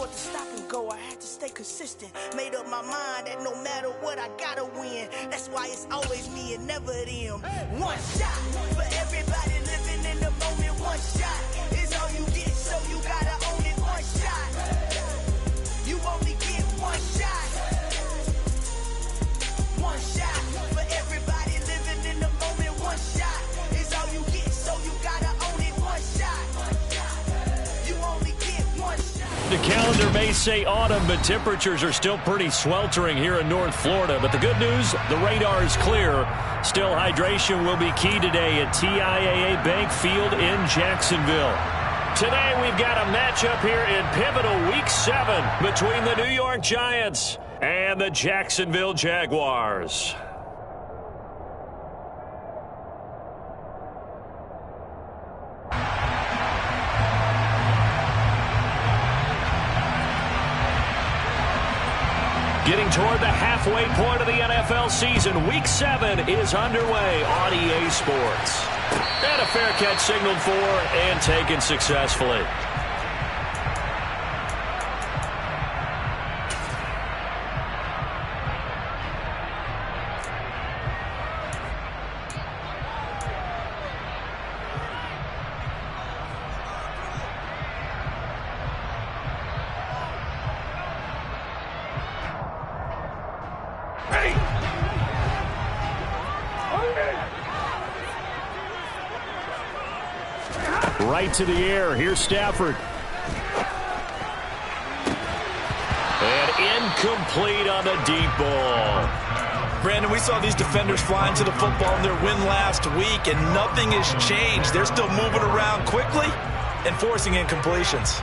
afford to stop and go. I had to stay consistent. Made up my mind that no matter what, I gotta win. That's why it's always me and never them. One shot for everybody living in the moment. One shot is all you get, so you gotta own it. One shot. You only get one shot. One shot for everybody living in the moment. One shot is all you get, so you gotta own it. One shot. You only get one shot. The calendar may say autumn, but temperatures are still pretty sweltering here in North Florida. But the good news, the radar is clear. Still, hydration will be key today at TIAA Bank Field in Jacksonville. Today, we've got a matchup here in pivotal Week 7 between the New York Giants and the Jacksonville Jaguars. Getting toward the halfway point of the NFL season, Week 7 is underway on EA Sports. And a fair catch signaled for and taken successfully. Right to the air. Here's Stafford. And incomplete on the deep ball. Brandon, we saw these defenders flying to the football in their win last week, and nothing has changed. They're still moving around quickly and forcing incompletions.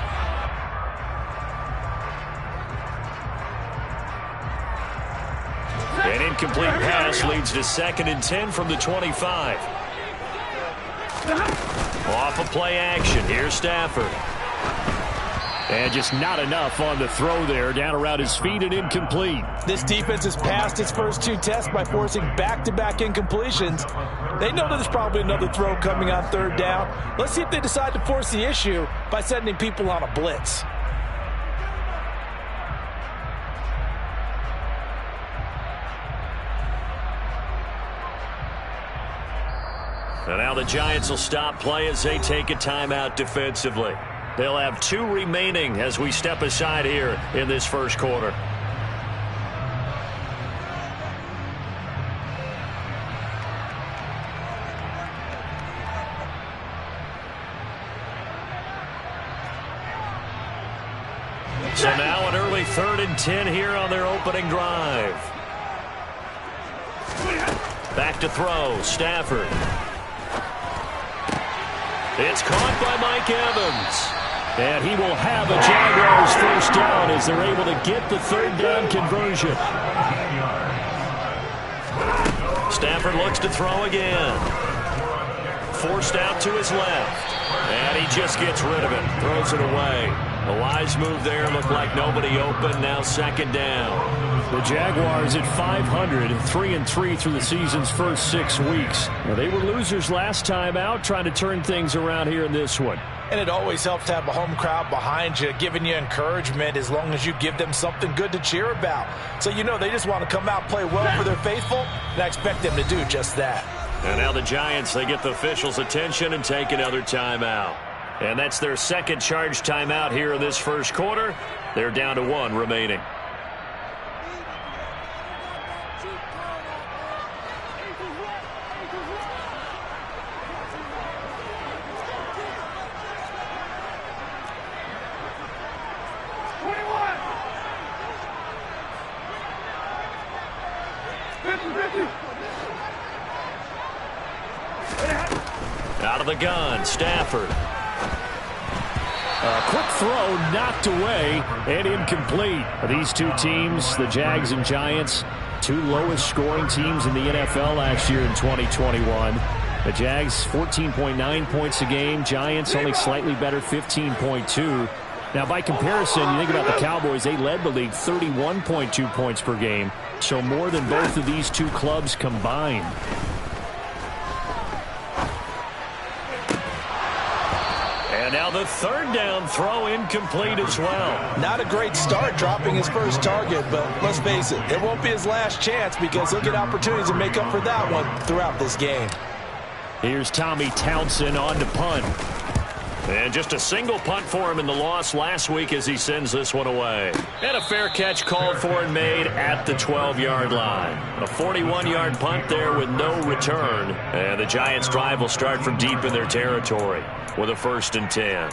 An incomplete pass leads to 2nd and 10 from the 25. Off of play action. Here's Stafford. And just not enough on the throw there. Down around his feet and incomplete. This defense has passed its first 2 tests by forcing back-to-back incompletions. They know that there's probably another throw coming on 3rd down. Let's see if they decide to force the issue by sending people on a blitz. And now the Giants will stop play as they take a timeout defensively. They'll have 2 remaining as we step aside here in this first quarter. So now an early 3rd and 10 here on their opening drive. Back to throw, Stafford. It's caught by Mike Evans. And he will have a Jaguars first down as they're able to get the 3rd down conversion. Stafford looks to throw again. Forced out to his left. And he just gets rid of it. Throws it away. A wise move there. Looked like nobody open. Now 2nd down. The Jaguars at 500, 3-3 through the season's first 6 weeks. Now, they were losers last time out, trying to turn things around here in this one. And it always helps to have a home crowd behind you, giving you encouragement as long as you give them something good to cheer about. So you know they just want to come out, play well for their faithful, and I expect them to do just that. And now the Giants, they get the officials' attention and take another timeout. And that's their 2nd charge timeout here in this first quarter. They're down to 1 remaining. Out of the gun, Stafford. A quick throw knocked away and incomplete. These 2 teams, the Jags and Giants, 2 lowest scoring teams in the NFL last year in 2021. The Jags 14.9 points a game. Giants only slightly better, 15.2. Now, by comparison, you think about the Cowboys, they led the league 31.2 points per game. So more than both of these 2 clubs combined. And now the third down throw incomplete as well. Not a great start dropping his first target, but let's face it, it won't be his last chance because he'll get opportunities to make up for that one throughout this game. Here's Tommy Townsend on to punt. And just a single punt for him in the loss last week as he sends this one away. And a fair catch called for and made at the 12-yard line. A 41-yard punt there with no return. And the Giants' drive will start from deep in their territory with a 1st and 10.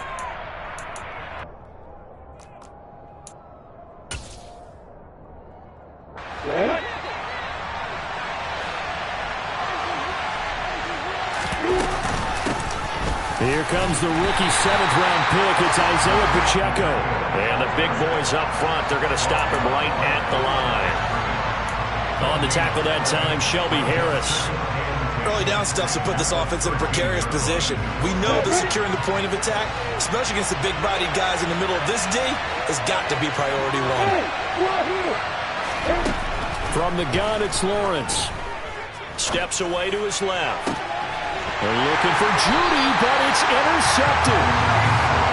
Here comes the rookie 7th-round pick. It's Isaiah Pacheco. And the big boys up front, they're going to stop him right at the line. On the tackle that time, Shelby Harris. Early down stuff to put this offense in a precarious position. We know that securing the point of attack, especially against the big-bodied guys in the middle of this D, has got to be priority one. From the gun, it's Lawrence. Steps away to his left. They're looking for Judy, but it's intercepted.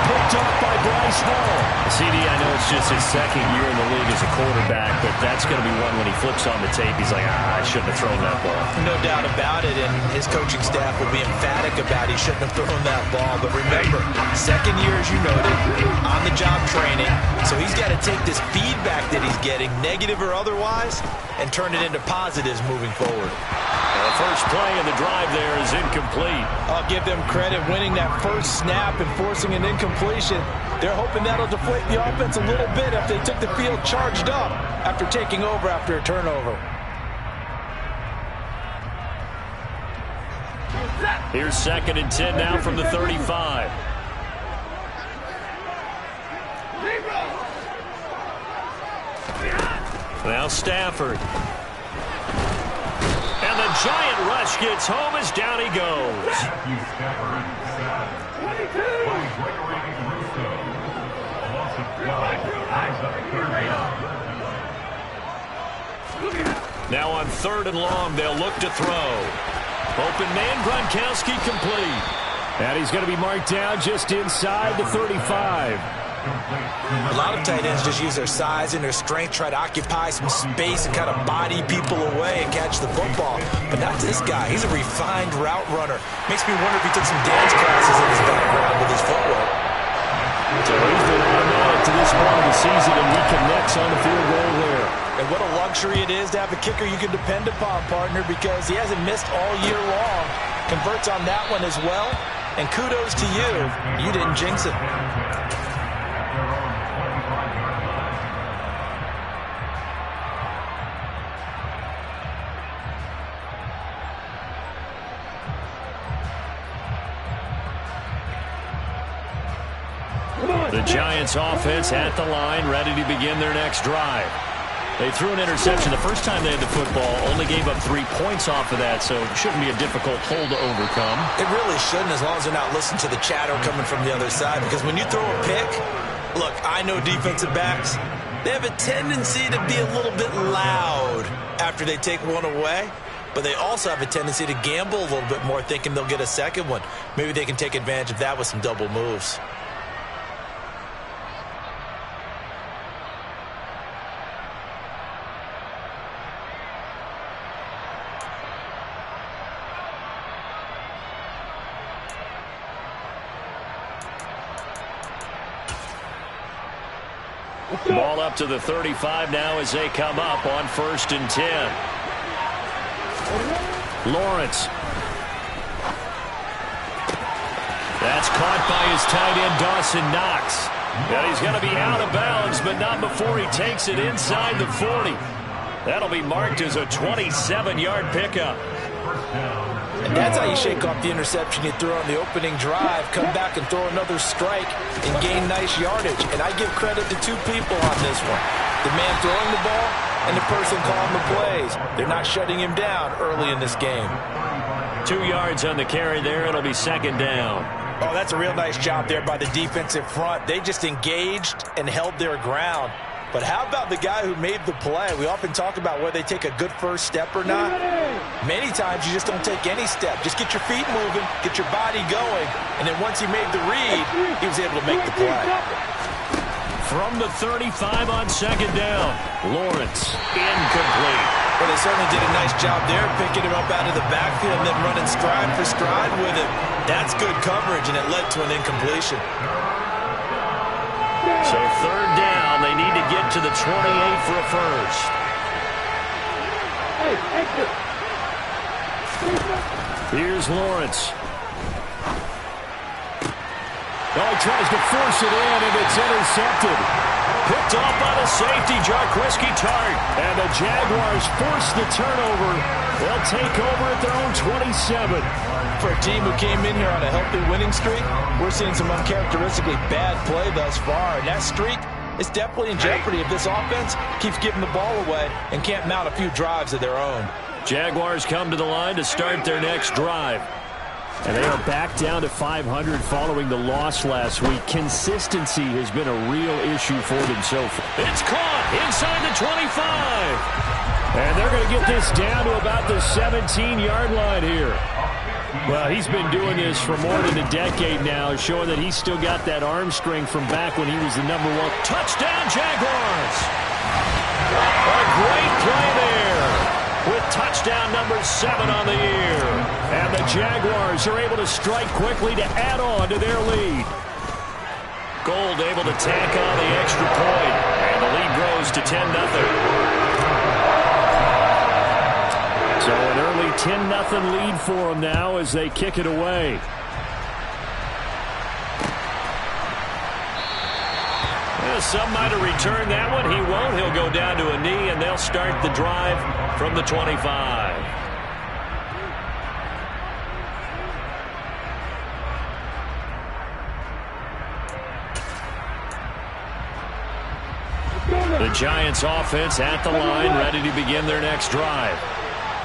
Picked up by Bryce Hall. CD, I know it's just his 2nd year in the league as a quarterback, but that's going to be one when he flips on the tape. He's like, I shouldn't have thrown that ball. No doubt about it, and his coaching staff will be emphatic about he shouldn't have thrown that ball. But remember, 2nd year, as you noted, on-the-job training. So he's got to take this feedback that he's getting, negative or otherwise, and turn it into positives moving forward. The first play of the drive there is incomplete. I'll give them credit winning that first snap and forcing an incompletion. They're hoping that'll deflate the offense a little bit if they took the field charged up after taking over after a turnover. Here's 2nd and 10 now from the 35. Now Stafford. And the giant rush gets home as down he goes. Now on 3rd and long, they'll look to throw. Open man, Gronkowski complete. And he's going to be marked down just inside the 35. A lot of tight ends just use their size and their strength, try to occupy some space and kind of body people away and catch the football. But not this guy. He's a refined route runner. Makes me wonder if he took some dance classes in his background with his footwork. So he's been automatic to this point of the season, and he connects on the field goal there. And what a luxury it is to have a kicker you can depend upon, partner, because he hasn't missed all year long. Converts on that one as well. And kudos to you. You didn't jinx it. The Giants offense at the line, ready to begin their next drive. They threw an interception the first time they had the football, only gave up 3 points off of that, so it shouldn't be a difficult hole to overcome. It really shouldn't, as long as they're not listening to the chatter coming from the other side, because when you throw a pick, look, I know defensive backs, they have a tendency to be a little bit loud after they take one away, but they also have a tendency to gamble a little bit more, thinking they'll get a second one. Maybe they can take advantage of that with some double moves. Ball up to the 35 now as they come up on 1st and 10. Lawrence. That's caught by his tight end, Dawson Knox. And he's going to be out of bounds, but not before he takes it inside the 40. That'll be marked as a 27-yard pickup. And that's how you shake off the interception you threw on the opening drive, come back and throw another strike and gain nice yardage. And I give credit to two people on this one. The man throwing the ball and the person calling the plays. They're not shutting him down early in this game. 2 yards on the carry there. It'll be 2nd down. Oh, that's a real nice job there by the defensive front. They just engaged and held their ground. But how about the guy who made the play? We often talk about whether they take a good first step or not. Many times you just don't take any step. Just get your feet moving, get your body going, and then once he made the read, he was able to make the play. From the 35 on second down, Lawrence incomplete. Well, they certainly did a nice job there, picking him up out of the backfield and then running stride for stride with him. That's good coverage, and it led to an incompletion. So third down, they need to get to the 28 for a first. Here's Lawrence. Oh, he tries to force it in, and it's intercepted. Picked off by the safety, Jarquiski Tart. And the Jaguars force the turnover. They'll take over at their own 27. For a team who came in here on a healthy winning streak, we're seeing some uncharacteristically bad play thus far. And that streak is definitely in jeopardy if this offense keeps giving the ball away and can't mount a few drives of their own. Jaguars come to the line to start their next drive. And they are back down to 500 following the loss last week. Consistency has been a real issue for them so far. It's caught inside the 25. And they're going to get this down to about the 17-yard line here. Well, he's been doing this for more than a decade now, showing that he's still got that arm strength from back when he was the #1. Touchdown, Jaguars! A great play there with touchdown number 7 on the year. And the Jaguars are able to strike quickly to add on to their lead. Gold able to tack on the extra point, and the lead grows to 10-0. So an early 10-0 lead for them now as they kick it away. Well, some might have returned that one. He won't. He'll go down to a knee, and they'll start the drive from the 25. The Giants offense at the line, ready to begin their next drive.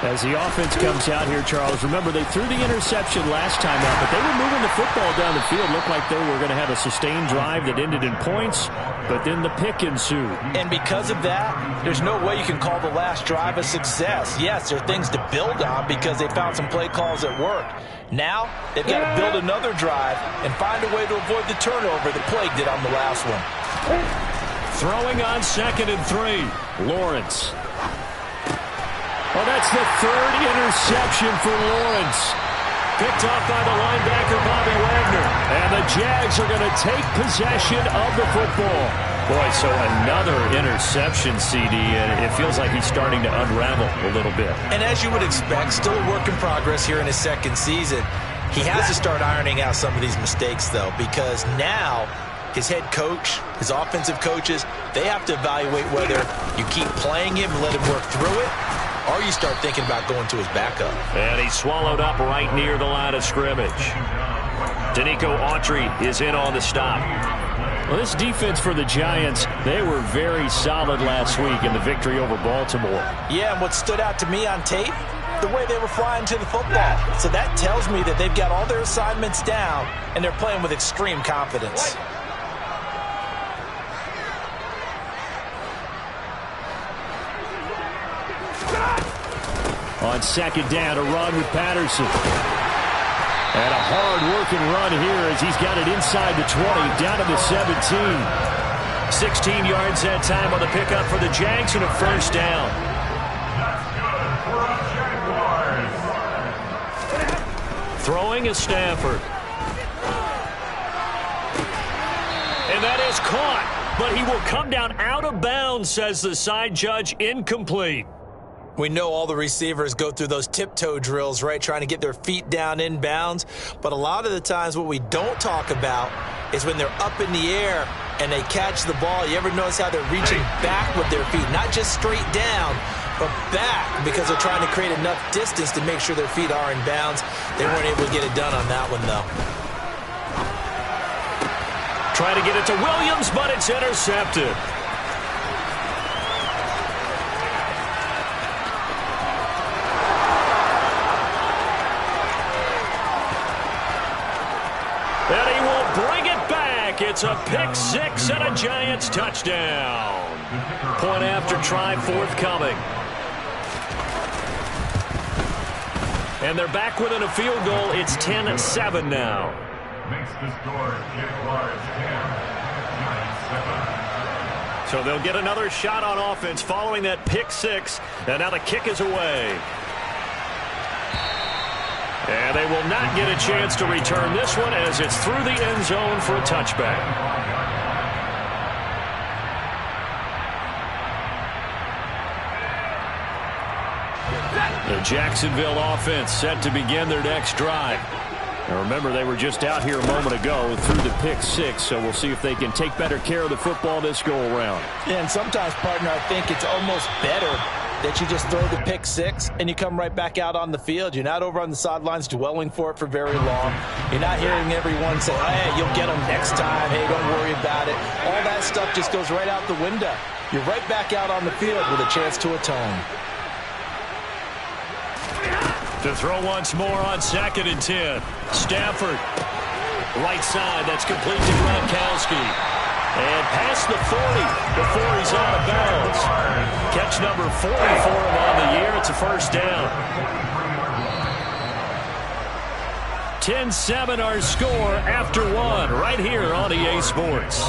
As the offense comes out here, Charles, remember they threw the interception last time out, but they were moving the football down the field. Looked like they were going to have a sustained drive that ended in points, but then the pick ensued. And because of that, there's no way you can call the last drive a success. Yes, there are things to build on because they found some play calls that worked. Now, they've got to build another drive and find a way to avoid the turnover that plague did on the last one. Throwing on 2nd and 3, Lawrence. Oh, that's the 3rd interception for Lawrence. Picked off by the linebacker, Bobby Wagner. And the Jags are going to take possession of the football. Boy, so another interception, CD, and it feels like he's starting to unravel a little bit. And as you would expect, still a work in progress here in his 2nd season. He has to start ironing out some of these mistakes, though, because now his head coach, his offensive coaches, they have to evaluate whether you keep playing him and let him work through it, or you start thinking about going to his backup. And he's swallowed up right near the line of scrimmage. Danico Autry is in on the stop. Well, this defense for the Giants, they were very solid last week in the victory over Baltimore. Yeah, and what stood out to me on tape, the way they were flying to the football. So that tells me that they've got all their assignments down, and they're playing with extreme confidence. On 2nd down, a run with Patterson. And a hard-working run here as he's got it inside the 20, down to the 17. 16 yards that time on the pickup for the Jags and a first down. Throwing is Stafford. And that is caught, but he will come down out of bounds, says the side judge, incomplete. We know all the receivers go through those tiptoe drills, right, trying to get their feet down inbounds. But a lot of the times what we don't talk about is when they're up in the air and they catch the ball. You ever notice how they're reaching back with their feet? Not just straight down, but back, because they're trying to create enough distance to make sure their feet are in bounds. They weren't able to get it done on that one, though. Try to get it to Williams, but it's intercepted. And he will bring it back back. It's a pick six and a Giants touchdown. Point after try forthcoming. And they're back within a field goal. It's 10-7 now. Makes the score Jaguars 10, Giants 7. So they'll get another shot on offense following that pick six. And now the kick is away. And they will not get a chance to return this one as it's through the end zone for a touchback. The Jacksonville offense set to begin their next drive. Now remember, they were just out here a moment ago through the pick six, so we'll see if they can take better care of the football this go-around. Yeah, and sometimes, partner, I think it's almost better that you just throw the pick six and you come right back out on the field. You're not over on the sidelines dwelling for it for very long. You're not hearing everyone say, hey, you'll get them next time. Hey, don't worry about it. All that stuff just goes right out the window. You're right back out on the field with a chance to atone. To throw once more on 2nd and 10. Stafford. Right side. That's complete to Gronkowski. And past the 40 before he's out of bounds. Catch number 40 for him on the year. It's a first down. 10-7 our score after one right here on EA Sports.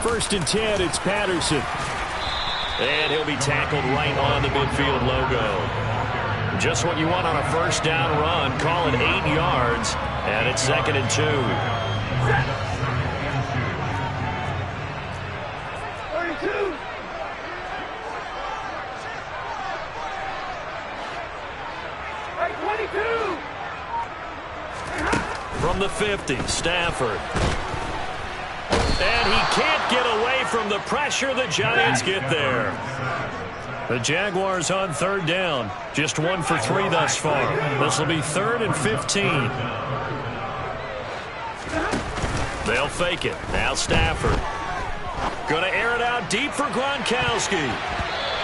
First and 10, it's Patterson. And he'll be tackled right on the midfield logo. Just what you want on a first down run. Call it 8 yards. And it's 2nd and 2. From the 50, Stafford. And he can't get away from the pressure. The Giants get there. The Jaguars on 3rd down. Just 1 for 3 thus far. This will be 3rd and 15. They'll fake it. Now Stafford. Going to air it out deep for Gronkowski.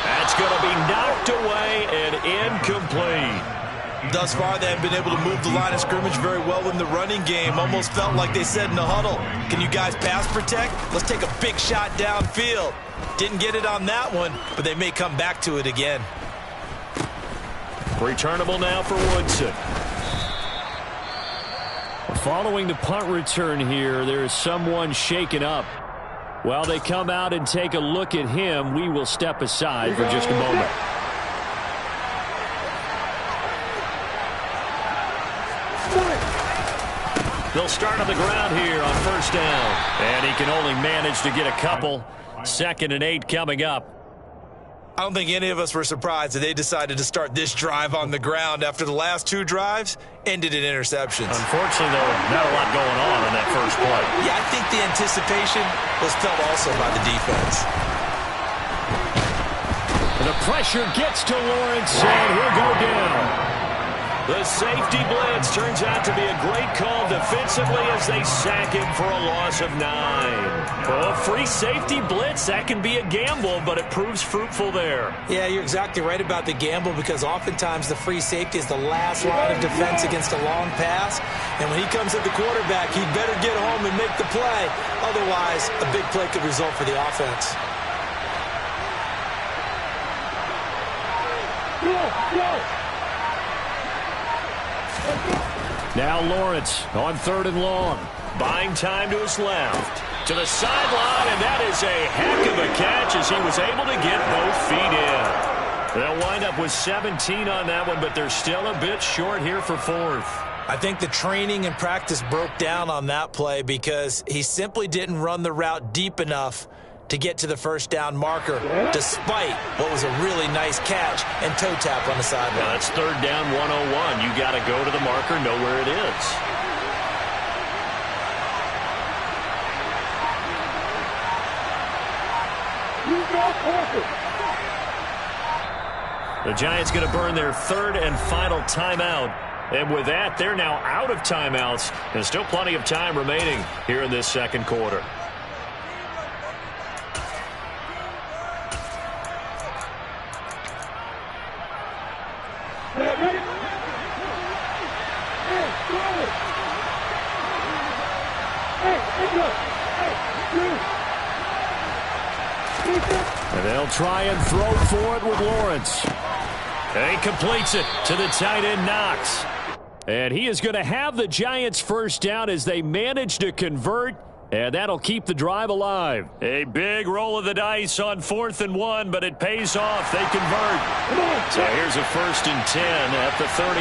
That's going to be knocked away and incomplete. Thus far, they have been able to move the line of scrimmage very well in the running game. Almost felt like they said in the huddle, can you guys pass protect? Let's take a big shot downfield. Didn't get it on that one, but they may come back to it again. Returnable now for Woodson. Following the punt return here, there is someone shaken up. While they come out and take a look at him, we will step aside for just a moment. They'll start on the ground here on first down. And he can only manage to get a couple. 2nd and 8 coming up. I don't think any of us were surprised that they decided to start this drive on the ground after the last 2 drives ended in interceptions. Unfortunately, though, not a lot going on that first play. Yeah, I think the anticipation was felt also by the defense. The pressure gets to Lawrence, and he'll go down. The safety blitz turns out to be a great call defensively as they sack him for a loss of 9. Well, free safety blitz, that can be a gamble, but it proves fruitful there. Yeah, you're exactly right about the gamble because oftentimes the free safety is the last line of defense against a long pass. And when he comes at the quarterback, he'd better get home and make the play. Otherwise, a big play could result for the offense. Now Lawrence on 3rd and long. Buying time to his left. To the sideline, and that is a heck of a catch as he was able to get both feet in. They'll wind up with 17 on that one, but they're still a bit short here for 4th. I think the training and practice broke down on that play because he simply didn't run the route deep enough to get to the first down marker, despite what was a really nice catch and toe tap on the sideline. Now it's 3rd down 101. You got to go to the marker, know where it is. The Giants going to burn their third and final timeout. And with that, they're now out of timeouts. There's still plenty of time remaining here in this second quarter. And they'll try and throw for it with Lawrence. And he completes it to the tight end, Knox. And he is going to have the Giants first down as they manage to convert. And that'll keep the drive alive. A big roll of the dice on 4th and 1, but it pays off. They convert. So here's a 1st and 10 at the 38.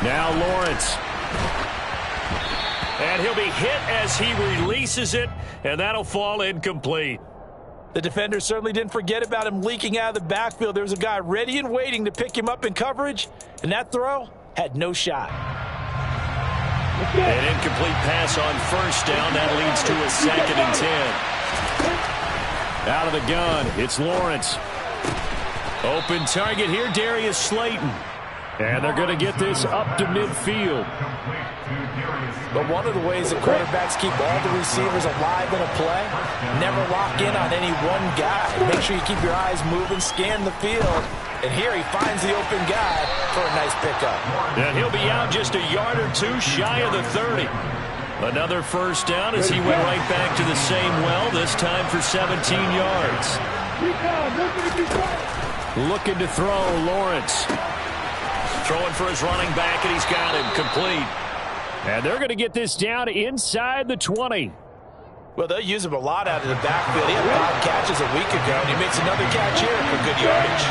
Now Lawrence. And he'll be hit as he releases it, and that'll fall incomplete. The defender certainly didn't forget about him leaking out of the backfield. There was a guy ready and waiting to pick him up in coverage, and that throw had no shot. An incomplete pass on 1st down. That leads to a 2nd and 10. Out of the gun, it's Lawrence. Open target here, Darius Slayton. And they're going to get this up to midfield. But one of the ways that quarterbacks keep all the receivers alive in a play, never lock in on any one guy. Make sure you keep your eyes moving, scan the field. And here he finds the open guy for a nice pickup. And he'll be out just a yard or two shy of the 30. Another 1st down as he went right back to the same well, this time for 17 yards. Looking to throw, Lawrence. Throwing for his running back, and he's got him complete. And they're going to get this down inside the 20. Well, they'll use him a lot out of the backfield. He had 5 catches a week ago, and he makes another catch here for good yardage.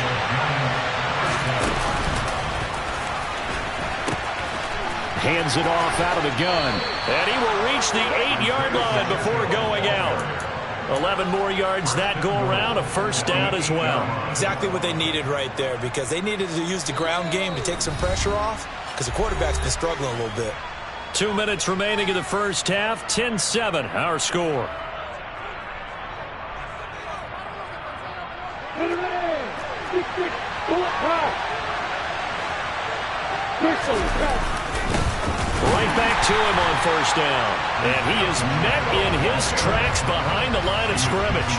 Hands it off out of the gun. And he will reach the 8-yard line before going out. 11 more yards that go around, a 1st down as well. Exactly what they needed right there, because they needed to use the ground game to take some pressure off, because the quarterback's been struggling a little bit. 2 minutes remaining in the first half, 10-7 our score. Right back to him on 1st down. And he is met in his tracks behind the line of scrimmage.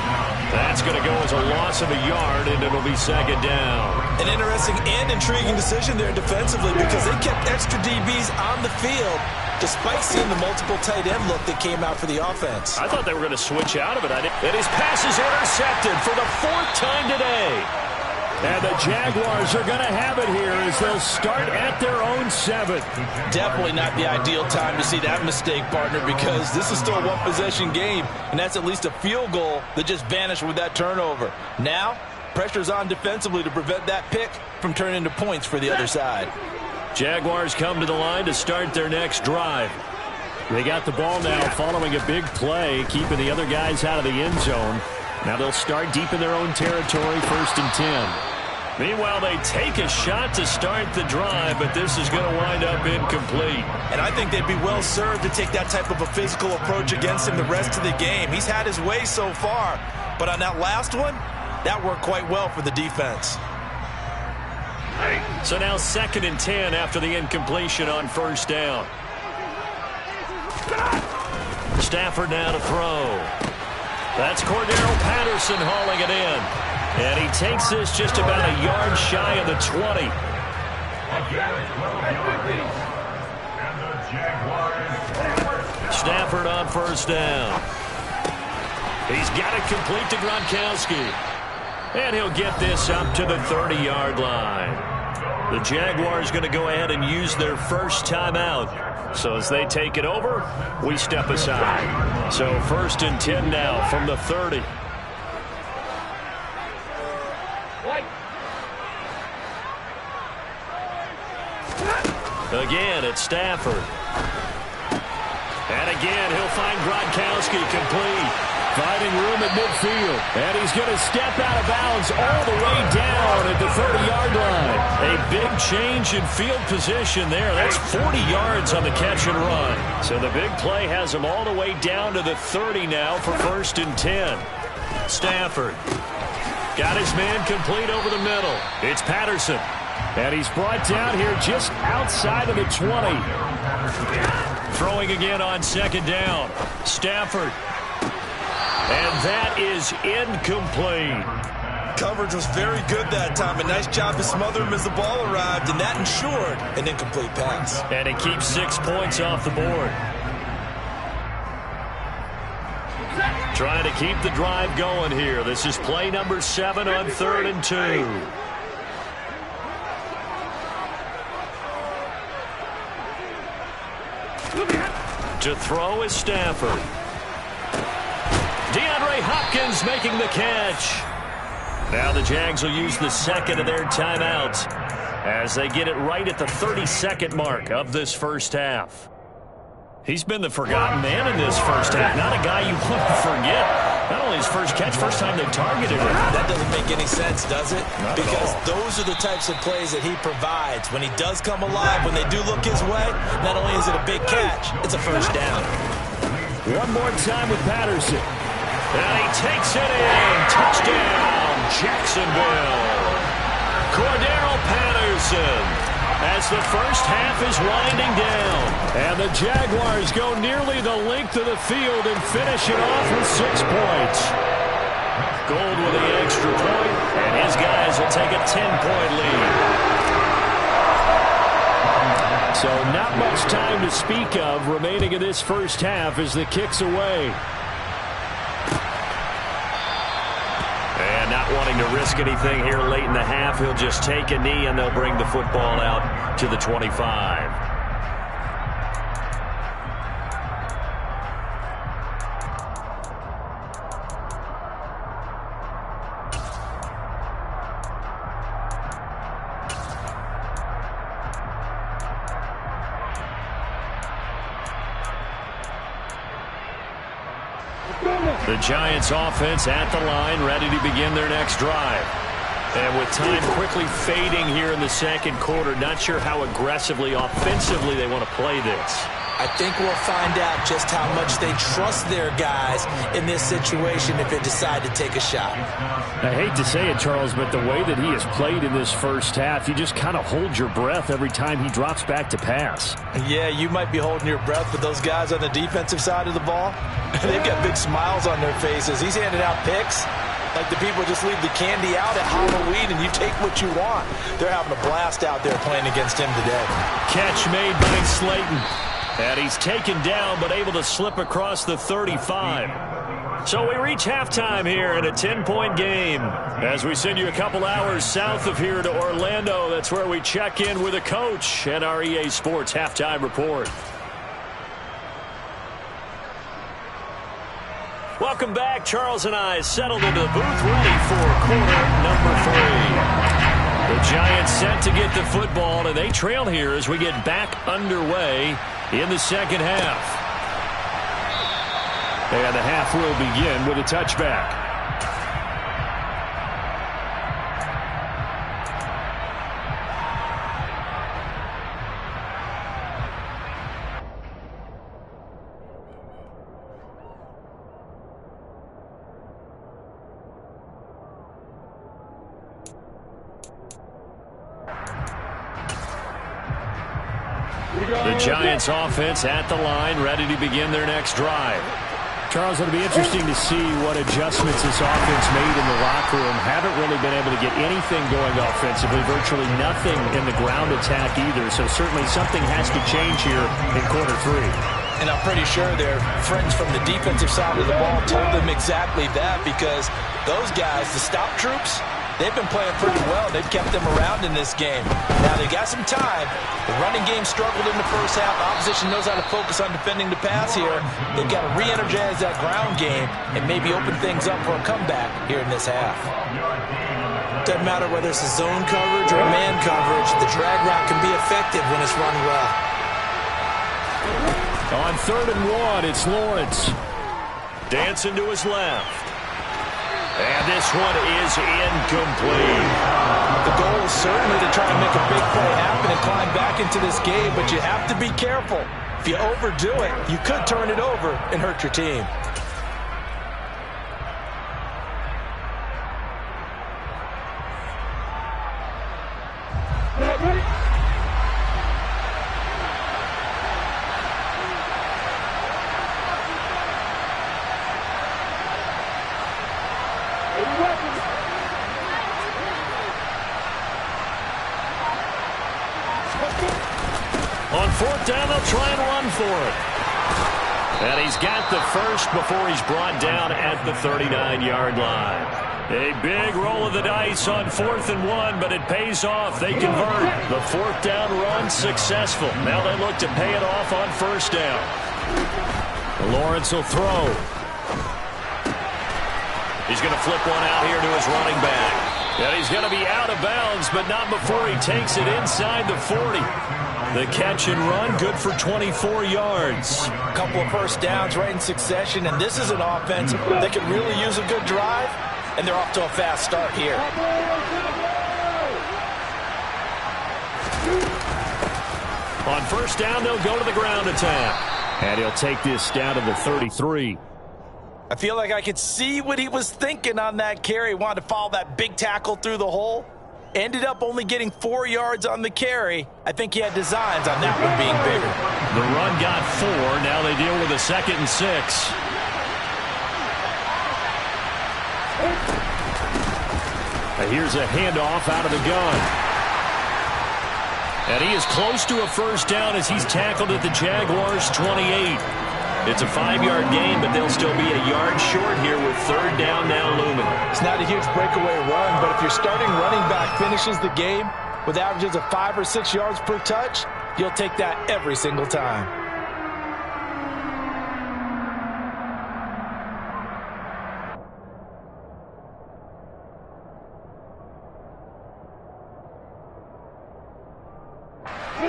That's going to go as a loss of a yard, and it'll be 2nd down. An interesting and intriguing decision there defensively, because they kept extra DBs on the field despite seeing the multiple tight end look that came out for the offense. I thought they were going to switch out of it. And his pass is intercepted for the 4th time today. And the Jaguars are going to have it here as they'll start at their own 7. Definitely not the ideal time to see that mistake, partner, because this is still a one-possession game, and that's at least a field goal that just vanished with that turnover. Now, pressure's on defensively to prevent that pick from turning into points for the other side. Jaguars come to the line to start their next drive. They got the ball now following a big play, keeping the other guys out of the end zone. Now they'll start deep in their own territory, 1st and 10. Meanwhile, they take a shot to start the drive, but this is going to wind up incomplete. And I think they'd be well served to take that type of a physical approach against him the rest of the game. He's had his way so far, but on that last one, that worked quite well for the defense. So now 2nd and 10 after the incompletion on 1st down. Stafford now to throw. That's Cordero Patterson hauling it in. And he takes this just about a yard shy of the 20. Stafford on 1st down. He's got it complete to Gronkowski. And he'll get this up to the 30-yard line. The Jaguars going to go ahead and use their first timeout. So as they take it over, we step aside. So 1st and 10 now from the 30. Again, it's Stafford. And again, he'll find Gronkowski complete. Finding room at midfield. And he's going to step out of bounds all the way down at the 30-yard line. A big change in field position there. That's 40 yards on the catch and run. So the big play has him all the way down to the 30 now for 1st and 10. Stafford got his man complete over the middle. It's Patterson. And he's brought down here just outside of the 20. Throwing again on 2nd down. Stafford. And that is incomplete. Coverage was very good that time. A nice job to smother him as the ball arrived, and that ensured an incomplete pass. And it keeps 6 points off the board. Trying to keep the drive going here. This is play number 7 on 3rd and 2. To throw is Stafford. DeAndre Hopkins making the catch. Now the Jags will use the 2nd of their timeouts as they get it right at the 32nd mark of this first half. He's been the forgotten man in this first half. Not a guy you want to forget. Not only his first catch, first time they targeted him. That doesn't make any sense, does it? Because those are the types of plays that he provides. When he does come alive, when they do look his way, not only is it a big catch, it's a first down. One more time with Patterson. And he takes it in. Touchdown, Jacksonville. Cordero Patterson. As the first half is winding down. And the Jaguars go nearly the length of the field and finish it off with 6 points. Gold with the extra point, and his guys will take a 10-point lead. So not much time to speak of remaining in this first half as the kick's away. And not wanting to risk anything here late in the half, he'll just take a knee and they'll bring the football out to the 25. The Giants offense at the line, ready to begin their next drive. And with time quickly fading here in the second quarter, not sure how aggressively, offensively they want to play this. I think we'll find out just how much they trust their guys in this situation if they decide to take a shot. I hate to say it, Charles, but the way that he has played in this first half, you just kind of hold your breath every time he drops back to pass. Yeah, you might be holding your breath, but those guys on the defensive side of the ball, they've got big smiles on their faces. He's handing out picks like the people just leave the candy out at Halloween and you take what you want. They're having a blast out there playing against him today. Catch made by Slayton. And he's taken down but able to slip across the 35. So we reach halftime here in a 10-point game. As we send you a couple hours south of here to Orlando, that's where we check in with a coach and our EA Sports halftime report. Welcome back. Charles and I settled into the booth ready for quarter number 3. The Giants set to get the football, and they trail here as we get back underway in the second half. And the half will begin with a touchback. The Giants offense at the line, ready to begin their next drive. Charles, it'll be interesting to see what adjustments this offense made in the locker room. Haven't really been able to get anything going offensively, virtually nothing in the ground attack either. So certainly something has to change here in quarter 3. And I'm pretty sure their friends from the defensive side of the ball told them exactly that, because those guys, the stop troops, they've been playing pretty well. They've kept them around in this game. Now, they got some time. The running game struggled in the first half. Opposition knows how to focus on defending the pass here. They've got to re-energize that ground game and maybe open things up for a comeback here in this half. Doesn't matter whether it's a zone coverage or a man coverage. The drag route can be effective when it's run well. On 3rd and 1, it's Lawrence. Dancing to his left. And this one is incomplete. The goal is certainly to try and make a big play happen and climb back into this game, but you have to be careful. If you overdo it, you could turn it over and hurt your team. On fourth down, they'll try and run for it. And he's got the first before he's brought down at the 39-yard line. A big roll of the dice on 4th and 1, but it pays off. They convert. The fourth down run successful. Now they look to pay it off on first down. Lawrence will throw. He's going to flip one out here to his running back. And he's going to be out of bounds, but not before he takes it inside the 40. The catch and run, good for 24 yards. A couple of first downs right in succession, and this is an offense that can really use a good drive, and they're off to a fast start here. On first down, they'll go to the ground attack. And he'll take this down to the 33. I feel like I could see what he was thinking on that carry. Wanted to follow that big tackle through the hole. Ended up only getting 4 yards on the carry. I think he had designs on that one being bigger. The run got 4. Now they deal with a 2nd and 6. Here's a handoff out of the gun. And he is close to a first down as he's tackled at the Jaguars' 28. It's a 5-yard gain, but they'll still be a yard short here with third down now looming. It's not a huge breakaway run, but if your starting running back finishes the game with averages of 5 or 6 yards per touch, you'll take that every single time.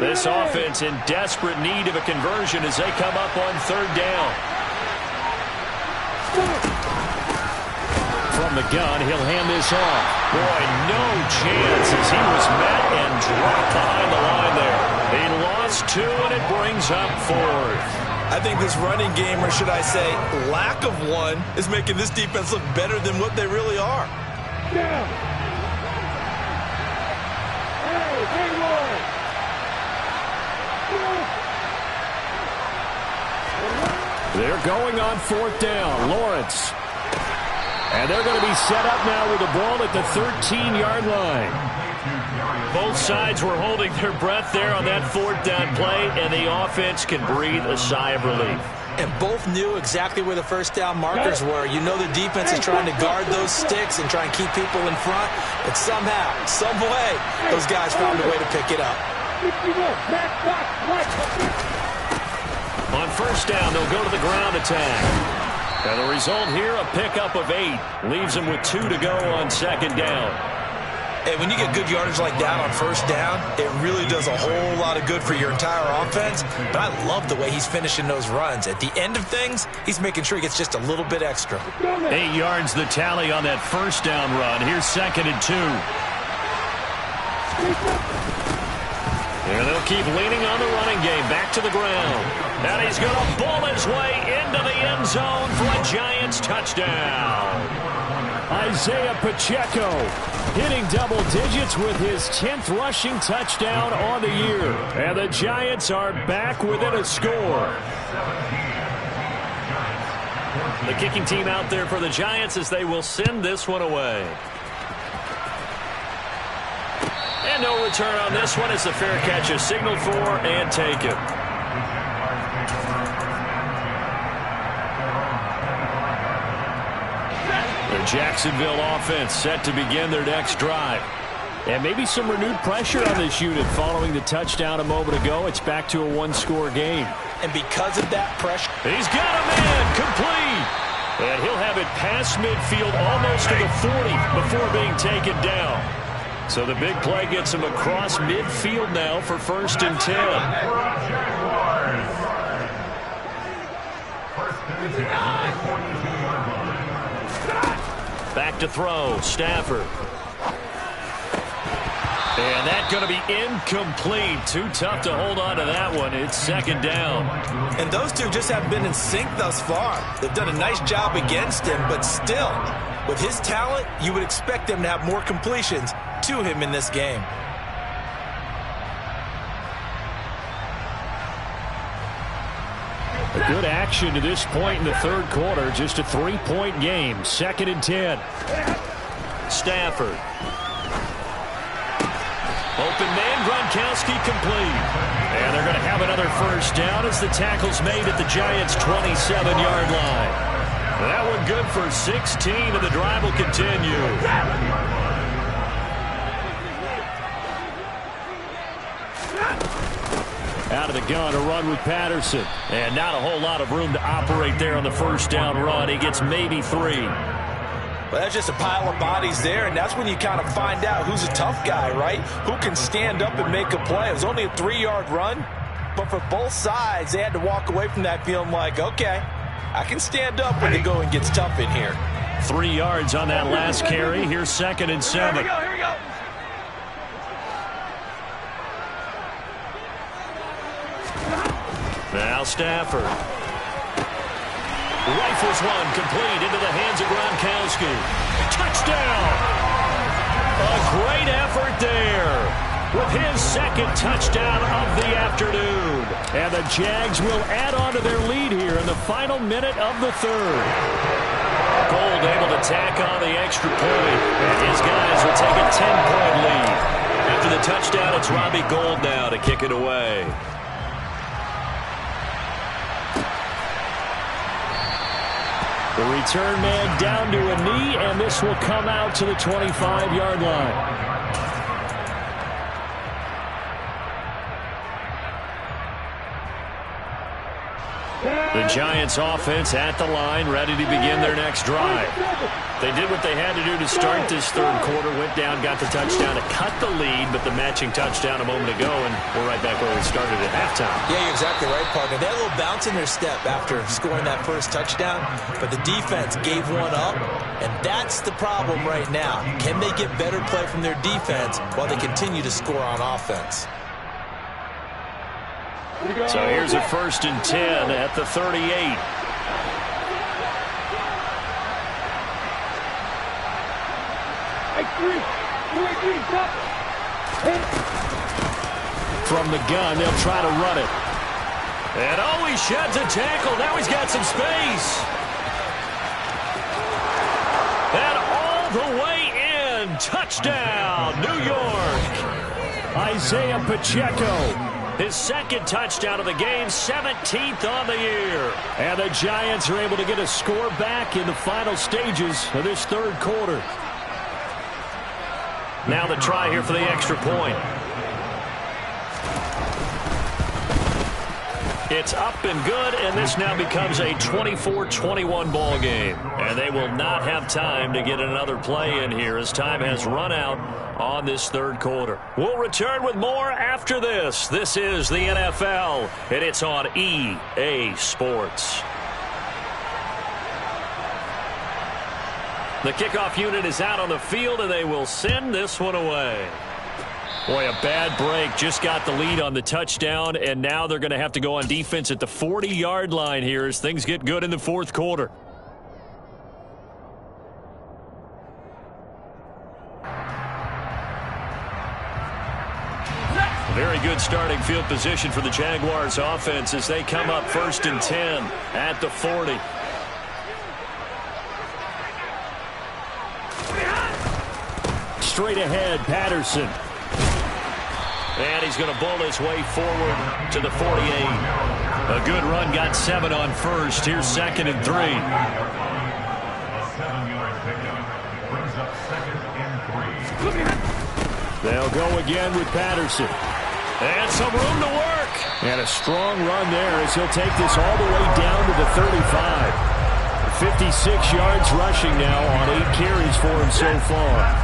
This offense in desperate need of a conversion as they come up on third down. From the gun, he'll hand this off. Boy, no chance as he was met and dropped behind the line there. He lost 2, and it brings up 4th. I think this running game, or should I say lack of one, is making this defense look better than what they really are. They're going on fourth down. Lawrence. And they're going to be set up now with the ball at the 13-yard line. Both sides were holding their breath there on that fourth down play, and the offense can breathe a sigh of relief. And both knew exactly where the first down markers were. You know the defense is trying to guard those sticks and try and keep people in front. But somehow, some way, those guys found a way to pick it up. On first down, they'll go to the ground attack. And the result here, a pickup of 8. Leaves them with 2 to go on second down. And when you get good yardage like that on first down, it really does a whole lot of good for your entire offense. But I love the way he's finishing those runs. At the end of things, he's making sure he gets just a little bit extra. 8 yards the tally on that first down run. Here's 2nd and 2. And they'll keep leaning on the running game. Back to the ground. And he's going to ball his way into the end zone for a Giants touchdown. Isaiah Pacheco hitting double digits with his 10th rushing touchdown on the year. And the Giants are back within a score. The kicking team out there for the Giants as they will send this one away. And no return on this one as the fair catch is signaled for and taken. The Jacksonville offense set to begin their next drive. And maybe some renewed pressure on this unit following the touchdown a moment ago. It's back to a one-score game. And because of that pressure, he's got a man complete. And he'll have it past midfield almost to the 40 before being taken down. So the big play gets him across midfield now for 1st and 10. Back to throw. Stafford. And that's going to be incomplete. Too tough to hold on to that one. It's second down. And those two just haven't been in sync thus far. They've done a nice job against him, but still, with his talent, you would expect him to have more completions to him in this game. A good action to this point in the third quarter. Just a 3-point game. 2nd and 10. Stafford. Open man, Gronkowski complete. And they're going to have another first down as the tackle's made at the Giants' 27-yard line. That one good for 16, and the drive will continue. Out of the gun, a run with Patterson. And not a whole lot of room to operate there on the first down run. He gets maybe 3. Well, that's just a pile of bodies there, and that's when you kind of find out who's a tough guy, right? Who can stand up and make a play. It was only a 3-yard run, but for both sides, they had to walk away from that feeling like, okay, I can stand up when the going gets tough in here. 3 yards on that last carry. Here's 2nd and 7. Here we go. Now Stafford. Rifles one complete into the hands of Gronkowski. Touchdown! A great effort there with his 2nd touchdown of the afternoon. And the Jags will add on to their lead here in the final minute of the third. Gold able to tack on the extra point, and his guys will take a 10-point lead. After the touchdown, it's Robbie Gould now to kick it away. The return man down to a knee, and this will come out to the 25-yard line. The Giants offense at the line, ready to begin their next drive. They did what they had to do to start this third quarter, went down, got the touchdown to cut the lead, but the matching touchdown a moment ago, and we're right back where we started at halftime. Yeah, you're exactly right, partner. They had a little bounce in their step after scoring that first touchdown, but the defense gave one up, and that's the problem right now. Can they get better play from their defense while they continue to score on offense? So here's a 1st and 10 at the 38. From the gun, they'll try to run it. And oh, he sheds a tackle. Now he's got some space. And all the way in. Touchdown, New York. Isaiah Pacheco. His 2nd touchdown of the game, 17th on the year. And the Giants are able to get a score back in the final stages of this third quarter. Now the try here for the extra point. It's up and good, and this now becomes a 24-21 ball game. And they will not have time to get another play in here as time has run out on this third quarter. We'll return with more after this. This is the NFL, and it's on EA Sports. The kickoff unit is out on the field, and they will send this one away. Boy, a bad break. Just got the lead on the touchdown, and now they're going to have to go on defense at the 40-yard line here as things get good in the fourth quarter. Very good starting field position for the Jaguars offense as they come up 1st and 10 at the 40. Straight ahead, Patterson. And he's going to bowl his way forward to the 48. A good run, got 7 on first. Here's 2nd and 3. 7-yard pickup brings up 2nd and 3. They'll go again with Patterson. And some room to work. And a strong run there as he'll take this all the way down to the 35. 56 yards rushing now on 8 carries for him so far.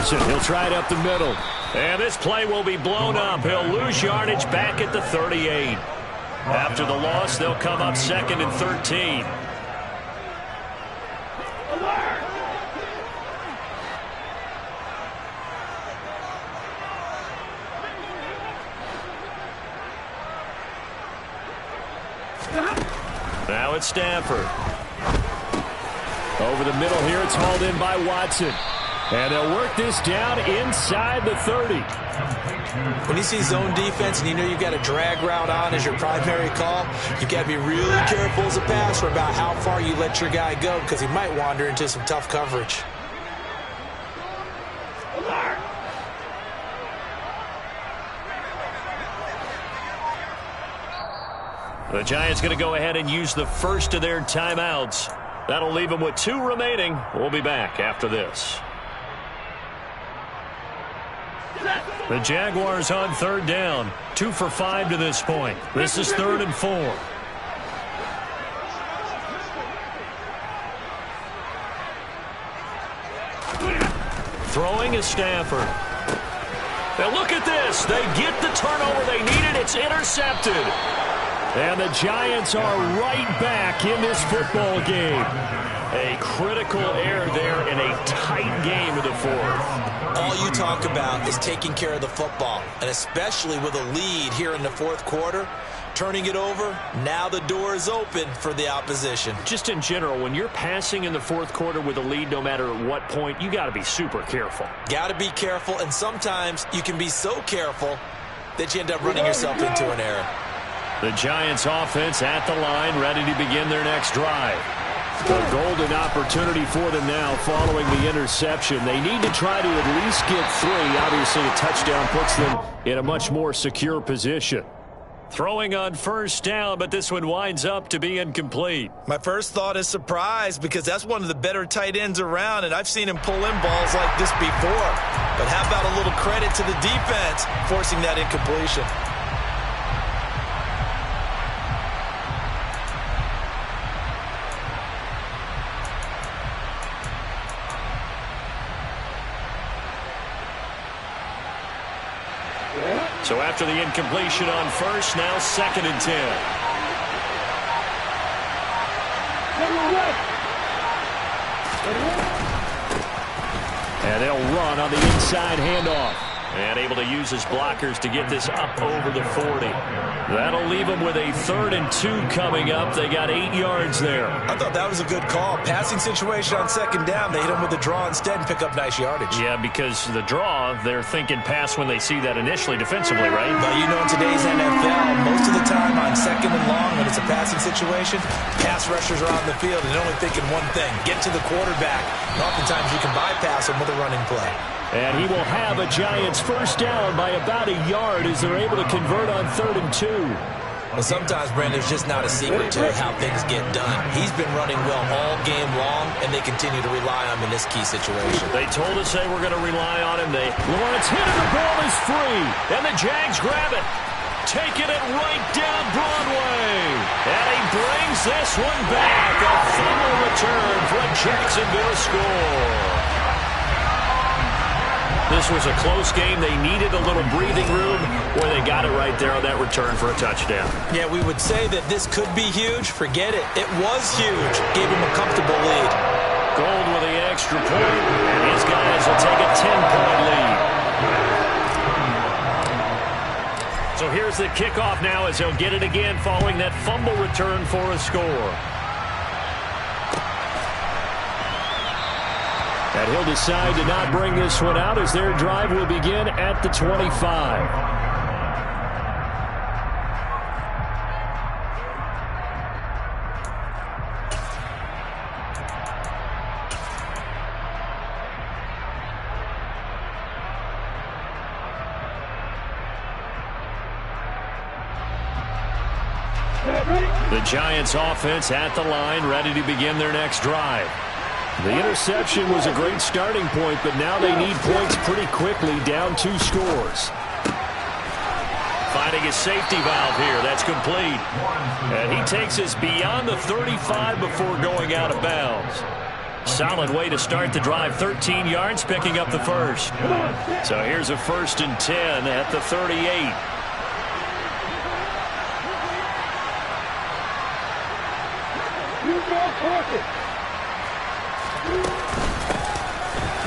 Jefferson. He'll try it up the middle. And this play will be blown up. He'll lose yardage back at the 38. After the loss, they'll come up 2nd and 13. Now it's Stafford. Over the middle here, it's hauled in by Watson. And they'll work this down inside the 30. When you see zone defense and you know you've got a drag route on as your primary call, you've got to be really careful as a passer about how far you let your guy go because he might wander into some tough coverage. The Giants going to go ahead and use the first of their timeouts. That'll leave them with 2 remaining. We'll be back after this. The Jaguars on 3rd down. 2 for 5 to this point. This is 3rd and 4. Throwing is Stafford. Now look at this. They get the turnover they needed. It's intercepted. And the Giants are right back in this football game. A critical error there in a tight game of the 4th. All you talk about is taking care of the football, and especially with a lead here in the 4th quarter, turning it over, now the door is open for the opposition. Just in general, when you're passing in the 4th quarter with a lead, no matter at what point, you got to be super careful. Got to be careful, and sometimes you can be so careful that you end up running yourself into an error. The Giants offense at the line, ready to begin their next drive. A golden opportunity for them now following the interception. They need to try to at least get 3. Obviously, a touchdown puts them in a much more secure position. Throwing on 1st down, but this one winds up to be incomplete. My first thought is surprise because that's one of the better tight ends around, and I've seen him pull in balls like this before. But how about a little credit to the defense forcing that incompletion? So after the incompletion on 1st, now 2nd and 10. And they'll run on the inside handoff. And able to use his blockers to get this up over the 40. That'll leave them with a 3rd and 2 coming up. They got 8 yards there. I thought that was a good call. Passing situation on 2nd down. They hit him with a draw instead and pick up nice yardage. Yeah, because the draw, they're thinking pass when they see that initially defensively, right? But you know in today's NFL, most of the time on 2nd and long when it's a passing situation, pass rushers are on the field and they're only thinking one thing, get to the quarterback. And oftentimes you can bypass them with a running play. And he will have a Giants 1st down by about a yard as they're able to convert on 3rd and 2. Well, sometimes, Brandon, there's just not a secret to how things get done. He's been running well all game long, and they continue to rely on him in this key situation. They told us they were going to rely on him. Lawrence hit and the ball is free. And the Jags grab it. Taking it right down Broadway. And he brings this one back. A fumble return for a Jacksonville score. This was a close game. They needed a little breathing room where they got it right there on that return for a touchdown. Yeah, we would say that this could be huge. Forget it. It was huge. Gave him a comfortable lead. Gold with the extra point, and his guys will take a 10-point lead. So here's the kickoff now as they'll get it again following that fumble return for a score. And he'll decide to not bring this one out as their drive will begin at the 25. The Giants offense at the line, ready to begin their next drive. The interception was a great starting point, but now they need points pretty quickly, down 2 scores. Finding his safety valve here. That's complete. And he takes us beyond the 35 before going out of bounds. Solid way to start the drive. 13 yards, picking up the first. So here's a 1st and 10 at the 38.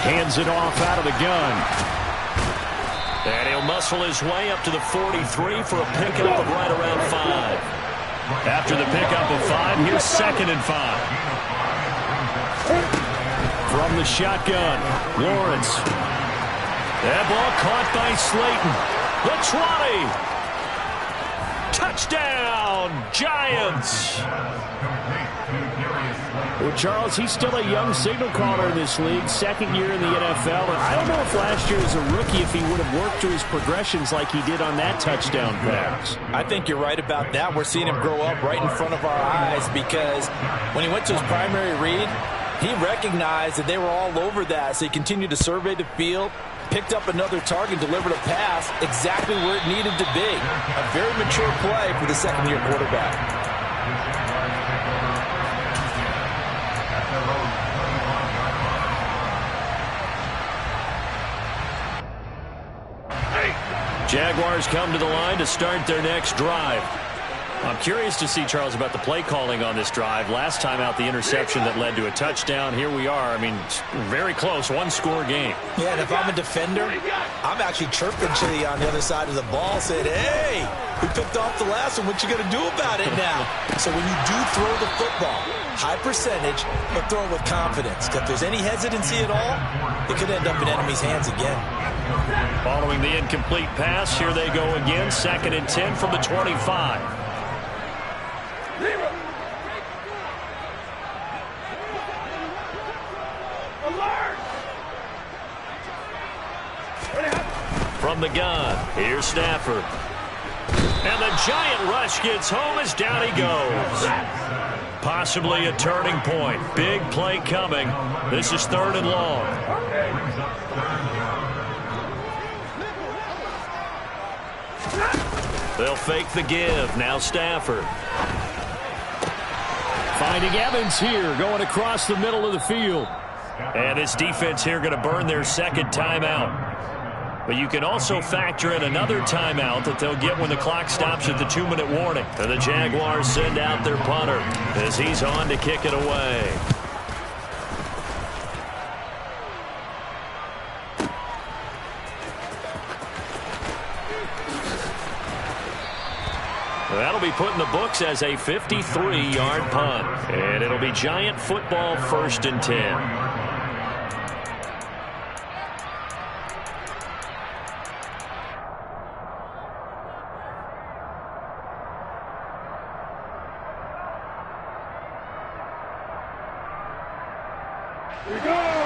Hands it off out of the gun. And he'll muscle his way up to the 43 for a pickup of right around 5. After the pickup of 5, here's 2nd and 5. From the shotgun, Lawrence. That ball caught by Slayton. The 20. Touchdown, Giants. Well, Charles, he's still a young signal caller in this league, 2nd year in the NFL. And I don't know if last year as a rookie if he would have worked through his progressions like he did on that touchdown pass. I think you're right about that. We're seeing him grow up right in front of our eyes because when he went to his primary read, he recognized that they were all over that, so he continued to survey the field, picked up another target, delivered a pass exactly where it needed to be. A very mature play for the 2nd-year quarterback. Jaguars come to the line to start their next drive. I'm curious to see, Charles, about the play calling on this drive. Last time out, the interception that led to a touchdown. Here we are. I mean, very close, 1-score game. Yeah, and if I'm a defender, I'm actually chirping Chili on the other side of the ball, saying, hey, we picked off the last one. What you going to do about it now? So when you do throw the football, high percentage, but throw it with confidence. If there's any hesitancy at all, it could end up in enemy's hands again. Following the incomplete pass, here they go again. 2nd and 10 from the 25. From the gun, here's Stafford. And the giant rush gets home as down he goes. Possibly a turning point. Big play coming. This is 3rd and long. They'll fake the give. Now Stafford. Finding Evans here, going across the middle of the field. And his defense here going to burn their 2nd timeout. But you can also factor in another timeout that they'll get when the clock stops at the 2-minute warning. And the Jaguars send out their punter as he's on to kick it away. That'll be put in the books as a 53-yard punt. And it'll be Giant football, 1st and 10.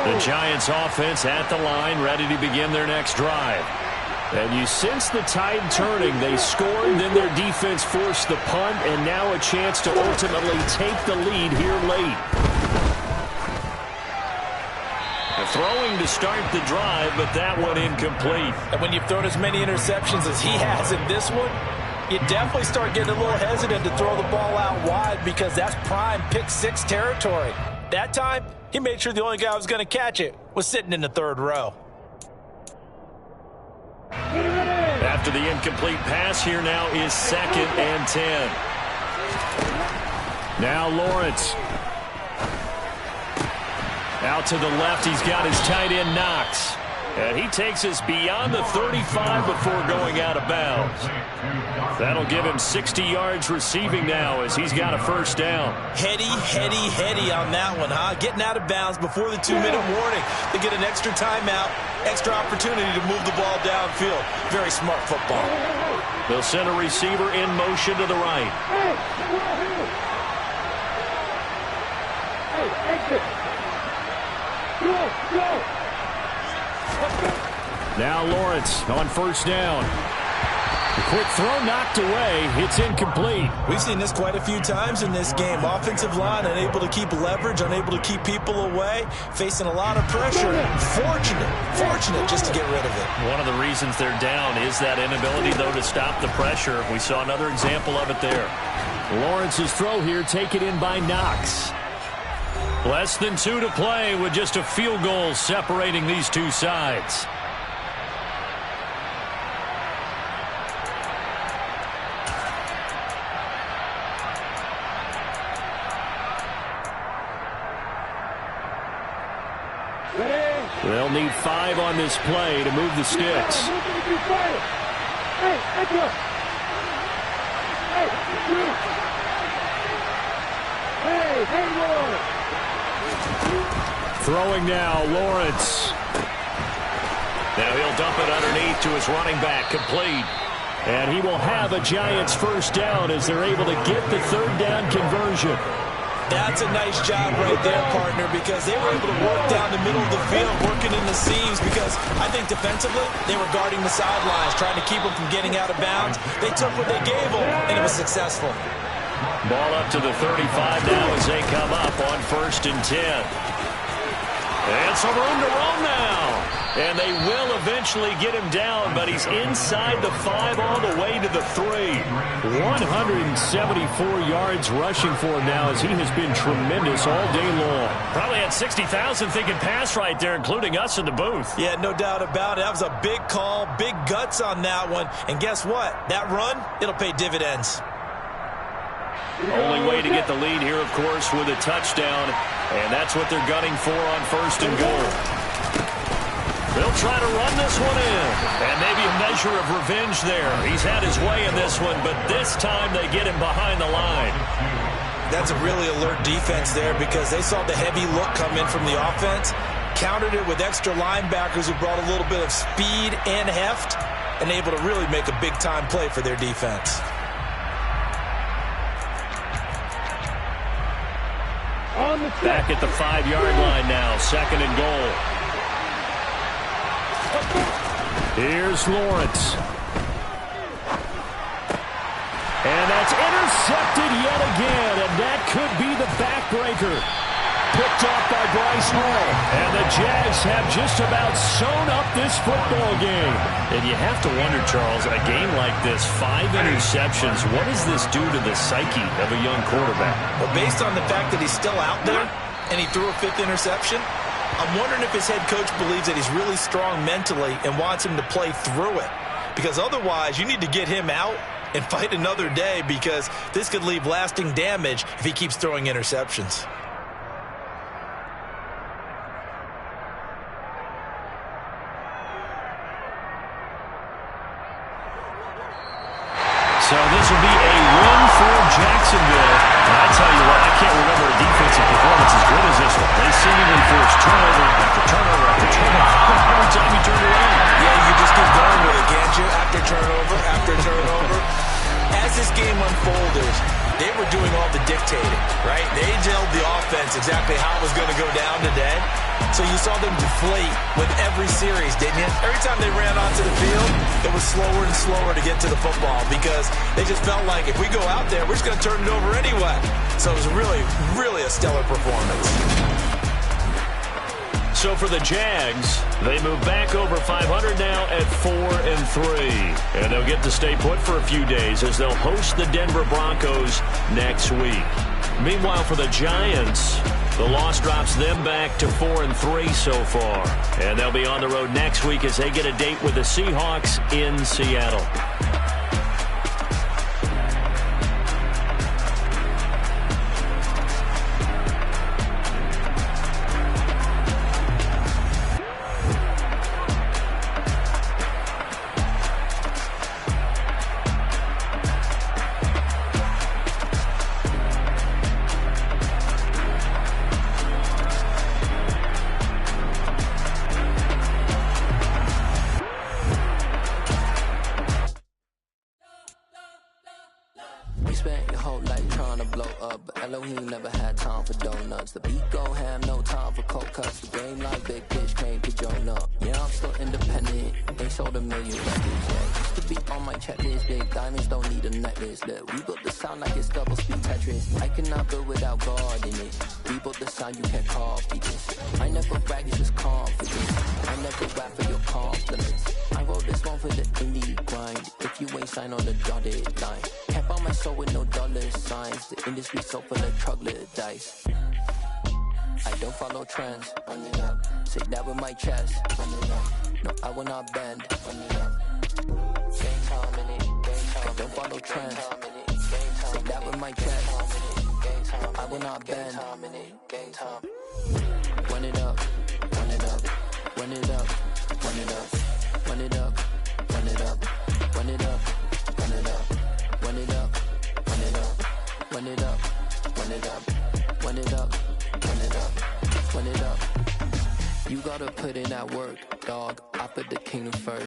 The Giants offense at the line, ready to begin their next drive. And you sense the tide turning. They scored, then their defense forced the punt, and now a chance to ultimately take the lead here late. Throwing to start the drive, but that one incomplete. And when you've thrown as many interceptions as he has in this one, you definitely start getting a little hesitant to throw the ball out wide because that's prime pick 6 territory. That time, he made sure the only guy who was going to catch it was sitting in the 3rd row. After the incomplete pass, here now is 2nd and 10. Now Lawrence. Out to the left, he's got his tight end Knox. And he takes us beyond the 35 before going out of bounds. That'll give him 60 yards receiving now as he's got a 1st down. Heady on that one, huh? Getting out of bounds before the 2-minute warning. They get an extra timeout, extra opportunity to move the ball downfield. Very smart football. They'll send a receiver in motion to the right. Now Lawrence on 1st down. The quick throw knocked away. It's incomplete. We've seen this quite a few times in this game. Offensive line unable to keep leverage, unable to keep people away, facing a lot of pressure. Fortunate just to get rid of it. One of the reasons they're down is that inability, though, to stop the pressure. We saw another example of it there. Lawrence's throw here taken in by Knox. Less than 2 to play with just a field goal separating these two sides. They'll need 5 on this play to move the sticks. Throwing now, Lawrence. Now he'll dump it underneath to his running back, complete. And he will have a Giants first down as they're able to get the third down conversion. That's a nice job right there, partner, because they were able to work down the middle of the field, working in the seams, because I think defensively they were guarding the sidelines, trying to keep them from getting out of bounds. They took what they gave them, and it was successful. Ball up to the 35 now as they come up on 1st and 10. And some room to roam now. And they will eventually get him down, but he's inside the 5 all the way to the 3. 174 yards rushing for him now as he has been tremendous all day long. Probably had 60,000 thinking pass right there, including us in the booth. Yeah, no doubt about it. That was a big call, big guts on that one. And guess what? That run, it'll pay dividends. Only way to get the lead here, of course, with a touchdown. And that's what they're gunning for on 1st and goal. They'll try to run this one in. And maybe a measure of revenge there. He's had his way in this one, but this time they get him behind the line. That's a really alert defense there because they saw the heavy look come in from the offense, countered it with extra linebackers who brought a little bit of speed and heft, and able to really make a big-time play for their defense. Back at the 5-yard line now, 2nd and goal. Here's Lawrence. And that's intercepted yet again, and that could be the backbreaker. Picked off by Bryce Hall. And the Jags have just about sewn up this football game. And you have to wonder, Charles, a game like this, 5 interceptions, what does this do to the psyche of a young quarterback? Well, based on the fact that he's still out there and he threw a 5th interception, I'm wondering if his head coach believes that he's really strong mentally and wants him to play through it. Because otherwise, you need to get him out and fight another day because this could leave lasting damage if he keeps throwing interceptions. So this will be a win for Jacksonville. I tell you what, I can't remember a defensive performance as good as this one. They seemingly forced turnover after turnover after turnover every time you turn around. Yeah, you just keep going with it, can't you? After turnover, after turnover. As this game unfolded, they were doing all the dictating, right? They told the offense exactly how it was going to go down today. So you saw them deflate with every series, didn't you? Every time they ran onto the field, it was slower and slower to get to the football because they just felt like if we go out there, we're just going to turn it over anyway. So it was really, really a stellar performance. So for the Jags, they move back over 500 now at 4-3. And they'll get to stay put for a few days as they'll host the Denver Broncos next week. Meanwhile, for the Giants, the loss drops them back to 4-3 so far. And they'll be on the road next week as they get a date with the Seahawks in Seattle. I don't follow trends. Say that with my chest. No, I will not bend. I don't follow trends. Say that with my chest. I will not bend. Run it up, run it up, run it up, run it up, run it up, run it up, run it up, run it up, run it up, run it up, run it up, run it up, run it up, run it up, run it up. You gotta put in that work, dog. I put the kingdom first.